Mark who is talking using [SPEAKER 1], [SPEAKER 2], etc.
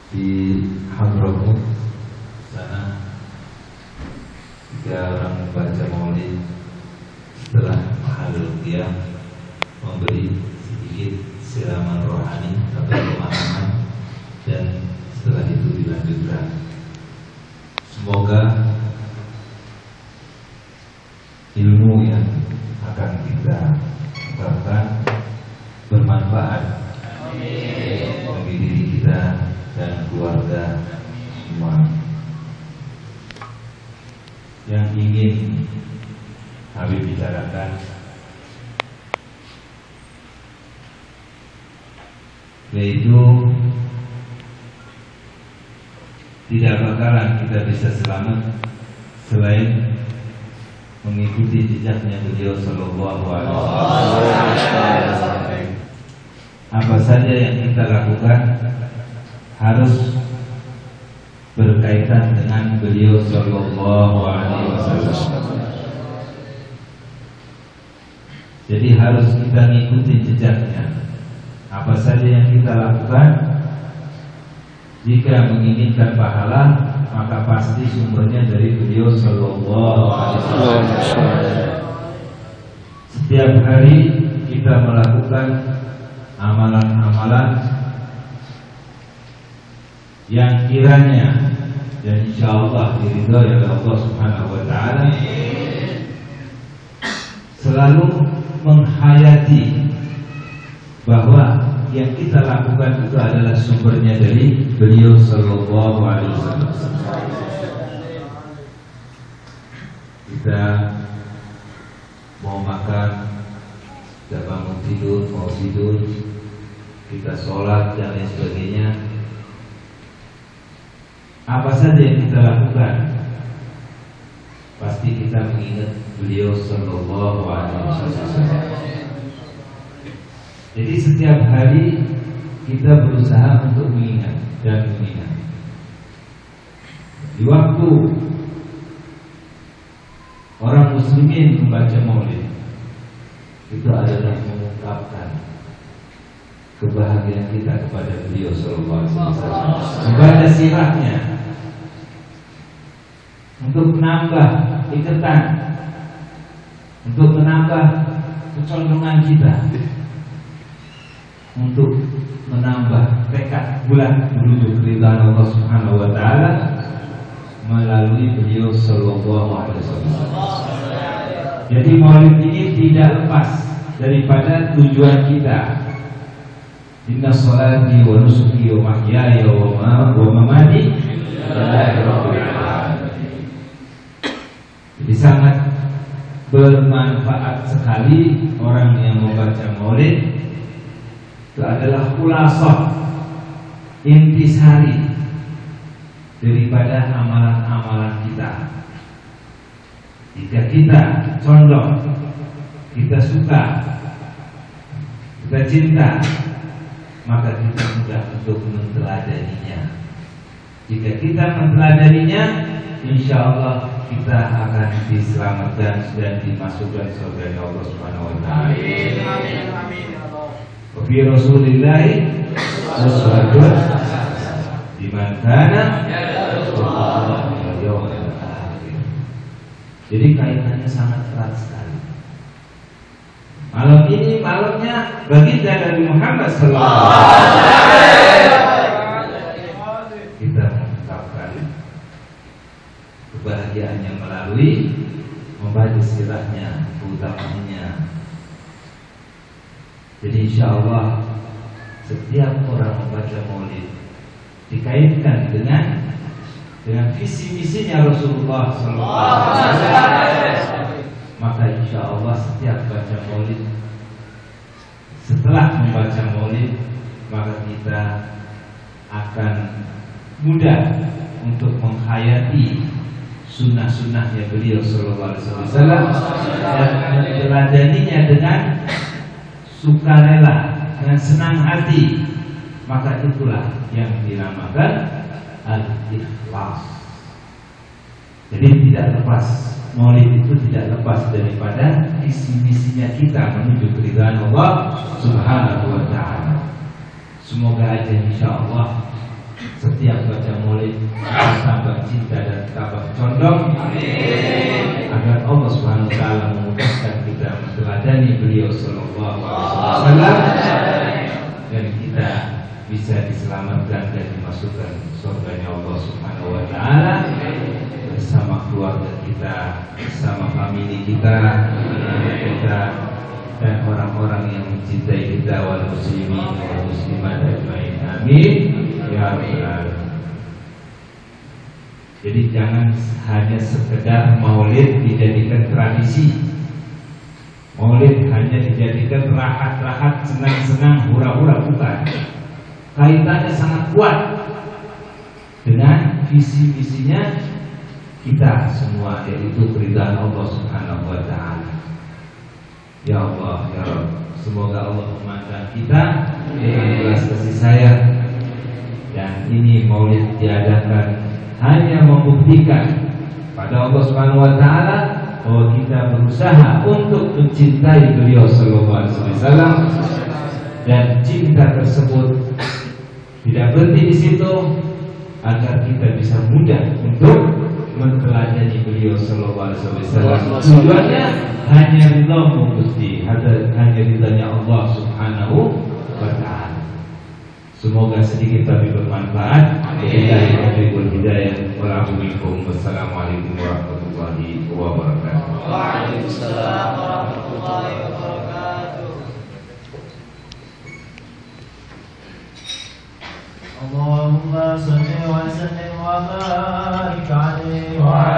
[SPEAKER 1] di Hadramut sana jika orang membaca maulid setelah hadul qiyam memberi sedikit siraman rohani atau pemahaman, dan setelah itu dilanjutkan. Semoga ilmu yang akan kita terapkan bermanfaat bagi diri kita dan keluarga semua. Yang ingin Habib bicarakan yaitu tidak bakalan kita bisa selamat selain mengikuti jejaknya beliau sallallahu alaihi wasallam. Apa saja yang kita lakukan harus berkaitan dengan beliau sallallahu alaihi wasallam. Jadi harus kita mengikuti jejaknya. Apa saja yang kita lakukan, jika menginginkan pahala, maka pasti sumbernya dari beliau sallallahu alaihi wasallam. Setiap hari kita melakukan amalan-amalan yang kiranya dan insyaallah diridhoi oleh Allah Subhanahu wa taala, selalu menghayati bahwa yang kita lakukan itu adalah sumbernya dari beliau sallallahu alaihi wasallam. Kita mau makan, kita bangun tidur, mau tidur, kita sholat dan lain sebagainya. Apa saja yang kita lakukan, pasti kita mengingat beliau sallallahu alaihi wasallam. Jadi setiap hari kita berusaha untuk mengingat dan mengingat. Di waktu orang muslimin membaca maulid, itu adalah mengungkapkan kebahagiaan kita kepada beliau sallallahu alaihi wasallam. Membaca sirahnya untuk menambah ikatan, untuk menambah kecondongan kita, untuk menambah tekad bulat menuju keridhaan Allah Subhanahu wa taala melalui beliau sallallahu alaihi wasallam. Jadi maulid ini tidak lepas daripada tujuan kita. Inna sholati wa nusuki wa mahyaya wa mamati lillahi rabbil alamin. Jadi sangat bermanfaat sekali orang yang membaca maulid. Itu adalah khulasah, intisari daripada amalan-amalan kita. Jika kita condong, kita suka, kita cinta, maka kita mudah untuk menteladaninya. Jika kita menteladaninya, insya Allah kita akan diselamatkan dan dimasukkan surga Allah Subhanahu wa taala. Amin amin amin. Fi Rasulillah uswatun liman kana yarjullaha wal yawmal akhir. Jadi kaitannya sangat erat sekali. Malam ini malamnya baginda Nabi Muhammad sallallahu alaihi wasallam. Kita mengungkapkan kebahagiaannya melalui membaca sirahnya, keutamaannya. Jadi insya Allah setiap orang membaca maulid dikaitkan dengan visi misinya Rasulullah SAW. Maka insya Allah setiap baca maulid, setelah membaca maulid, maka kita akan mudah untuk menghayati sunnah-sunnahnya beliau Sallallahu Alaihi Wasallam dan meneladaninya dengan sukarela, dengan senang hati. Maka itulah yang dinamakan al-ikhlas. Jadi tidak lepas, maulid itu tidak lepas daripada visi misinya kita menuju keridhaan Allah Subhanahu wa taala. Semoga aja insya Allah setiap baca maulid tambah cinta dan tambah condong. Agar Allah Subhanahu wa taala memudahkan kita meneladani beliau sallallahu alaihi wasallam dan kita bisa diselamatkan dan dimasukkan surganya Allah Subhanahu wa taala bersama keluarga kita, bersama famili kita, dan orang-orang yang mencintai kita, wal muslimin wal muslimat ajmain. Amin ya rabbal alamin. Jadi jangan hanya sekedar maulid dijadikan tradisi. Maulid hanya dijadikan rahat-rahat, senang-senang, hura-hura, bukan. Kaitannya sangat kuat dengan visi-misinya kita semua, yaitu keridhaan Allah Subhanahu wa taala. Ya Allah, ya Rabb, semoga Allah memandang kita dengan belas kasih sayang. Dan ini maulid diadakan hanya membuktikan pada Allah Subhanahu wa taala bahwa kita berusaha untuk mencintai beliau sallallahu alaihi wasallam, dan cinta tersebut tidak berhenti di situ, agar kita bisa mudah untuk meneladani beliau sallallahu alaihi wasallam. Tujuannya hanya ridhamu Gusti, hanya ridhanya Allah Subhanahu wa taala. Semoga sedikit tapi bermanfaat. Wallahul hidayah. Wassalamualaikum warahmatullahi wabarakatuh.
[SPEAKER 2] Waalaikumsalam warahmatullahi wabarakatuh. Allahumma salli wa sallim wa barik alaihi wa